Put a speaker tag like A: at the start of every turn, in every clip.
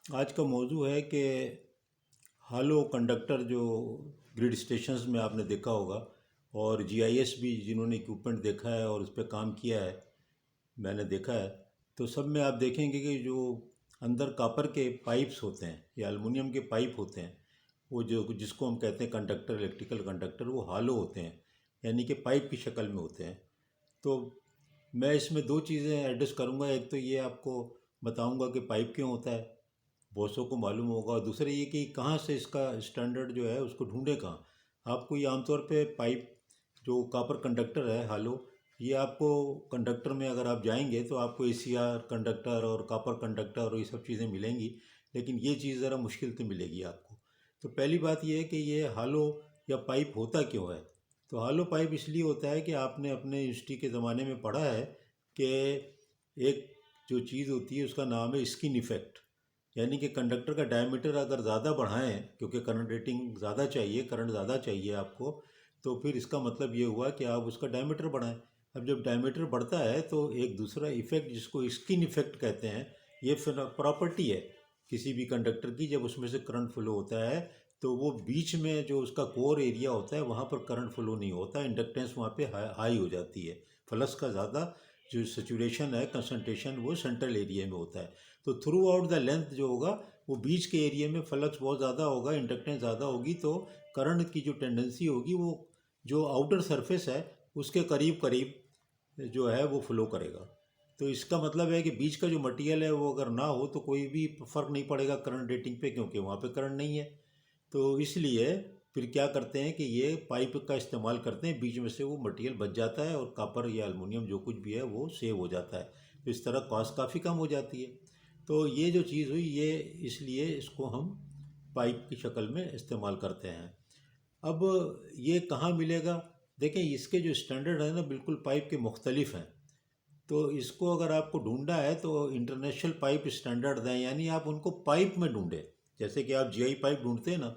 A: आज का मौजू है कि हालो कंडक्टर जो ग्रिड स्टेशंस में आपने देखा होगा, और जीआईएस भी जिन्होंने इक्विपमेंट देखा है और उस पर काम किया है, मैंने देखा है। तो सब में आप देखेंगे कि जो अंदर कापर के पाइप्स होते हैं या एल्युमिनियम के पाइप होते हैं, वो जो जिसको हम कहते हैं कंडक्टर, इलेक्ट्रिकल कंडक्टर, वो हालो होते हैं, यानी कि पाइप की शक्ल में होते हैं। तो मैं इसमें दो चीज़ें एड्रेस करूँगा। एक तो ये आपको बताऊँगा कि पाइप क्यों होता है, बहुत सौ को मालूम होगा। और दूसरा ये कि कहाँ से इसका स्टैंडर्ड जो है उसको ढूंढे कहाँ। आपको ये आमतौर पे पाइप जो कॉपर कंडक्टर है हालो, ये आपको कंडक्टर में अगर आप जाएंगे तो आपको एसीआर कंडक्टर और कॉपर कंडक्टर और ये सब चीज़ें मिलेंगी, लेकिन ये चीज़ ज़रा मुश्किल से मिलेगी आपको। तो पहली बात ये है कि ये हालो या पाइप होता क्यों है। तो हालो पाइप इसलिए होता है कि आपने अपने यूनिवर्सिटी के ज़माने में पढ़ा है कि एक जो चीज़ होती है उसका नाम है स्किन इफेक्ट, यानी कि कंडक्टर का डायमीटर अगर ज़्यादा बढ़ाएं, क्योंकि करंट रेटिंग ज़्यादा चाहिए, करंट ज़्यादा चाहिए आपको, तो फिर इसका मतलब ये हुआ कि आप उसका डायमीटर बढ़ाएं। अब जब डायमीटर बढ़ता है तो एक दूसरा इफेक्ट जिसको स्किन इफेक्ट कहते हैं, ये फिर प्रॉपर्टी है किसी भी कंडक्टर की। जब उसमें से करंट फ्लो होता है तो वो बीच में जो उसका कोर एरिया होता है वहाँ पर करंट फ्लो नहीं होता, इंडक्टेंस वहाँ पे हाई हो जाती है। फ्लक्स का ज़्यादा जो सेचुरेशन है, कंसंट्रेशन, वो सेंट्रल एरिया में होता है। तो थ्रू आउट द लेंथ जो होगा वो बीच के एरिया में फ्लक्स बहुत ज़्यादा होगा, इंडक्टेंस ज़्यादा होगी, तो करंट की जो टेंडेंसी होगी वो जो आउटर सरफेस है उसके करीब करीब जो है वो फ्लो करेगा। तो इसका मतलब है कि बीच का जो मटेरियल है वो अगर ना हो तो कोई भी फ़र्क नहीं पड़ेगा करंट रेटिंग पे, क्योंकि वहाँ पे करंट नहीं है। तो इसलिए फिर क्या करते हैं कि ये पाइप का इस्तेमाल करते हैं, बीच में से वो मटेरियल बच जाता है और कॉपर या एल्युमिनियम जो कुछ भी है वो सेव हो जाता है। तो इस तरह कॉस्ट काफ़ी कम हो जाती है। तो ये जो चीज़ हुई ये, इसलिए इसको हम पाइप की शक्ल में इस्तेमाल करते हैं। अब ये कहाँ मिलेगा। देखें, इसके जो स्टैंडर्ड है ना बिल्कुल पाइप के मुख्तलिफ हैं। तो इसको अगर आपको ढूंढना है तो इंटरनेशनल पाइप स्टैंडर्ड दें, यानी आप उनको पाइप में ढूंढें। जैसे कि आप जीआई पाइप ढूंढते हैं ना,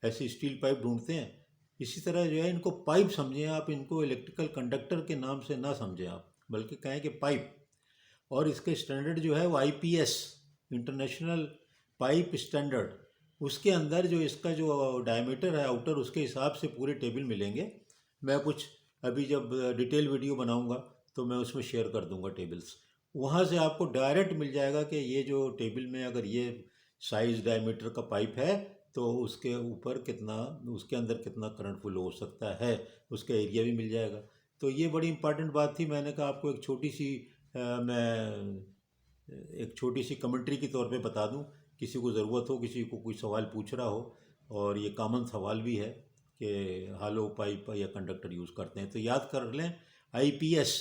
A: ऐसे स्टील पाइप ढूंढते हैं, इसी तरह जो है इनको पाइप समझें आप। इनको इलेक्ट्रिकल कंडक्टर के नाम से ना समझें आप, बल्कि कहें कि पाइप। और इसके स्टैंडर्ड जो है वो आईपीएस, इंटरनेशनल पाइप स्टैंडर्ड, उसके अंदर जो इसका जो डायमीटर है आउटर, उसके हिसाब से पूरे टेबल मिलेंगे। मैं कुछ अभी जब डिटेल वीडियो बनाऊंगा तो मैं उसमें शेयर कर दूंगा टेबल्स। वहाँ से आपको डायरेक्ट मिल जाएगा कि ये जो टेबल में अगर ये साइज डायमीटर का पाइप है तो उसके ऊपर कितना, उसके अंदर कितना करंट फ्लो हो सकता है, उसका एरिया भी मिल जाएगा। तो ये बड़ी इंपॉर्टेंट बात थी। मैंने कहा आपको एक छोटी सी मैं एक छोटी सी कमेंट्री के तौर पे बता दूं, किसी को ज़रूरत हो, किसी को कोई सवाल पूछ रहा हो। और ये कॉमन सवाल भी है कि हालो पाइप या कंडक्टर यूज़ करते हैं, तो याद कर लें, आईपीएस,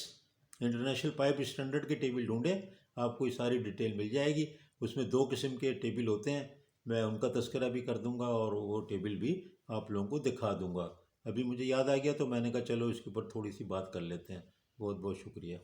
A: इंटरनेशनल पाइप स्टैंडर्ड के टेबल ढूंढें, आपको ये सारी डिटेल मिल जाएगी। उसमें दो किस्म के टेबल होते हैं, मैं उनका तस्करा भी कर दूंगा और वो टेबल भी आप लोगों को दिखा दूंगा। अभी मुझे याद आ गया तो मैंने कहा चलो इसके ऊपर थोड़ी सी बात कर लेते हैं। बहुत बहुत शुक्रिया।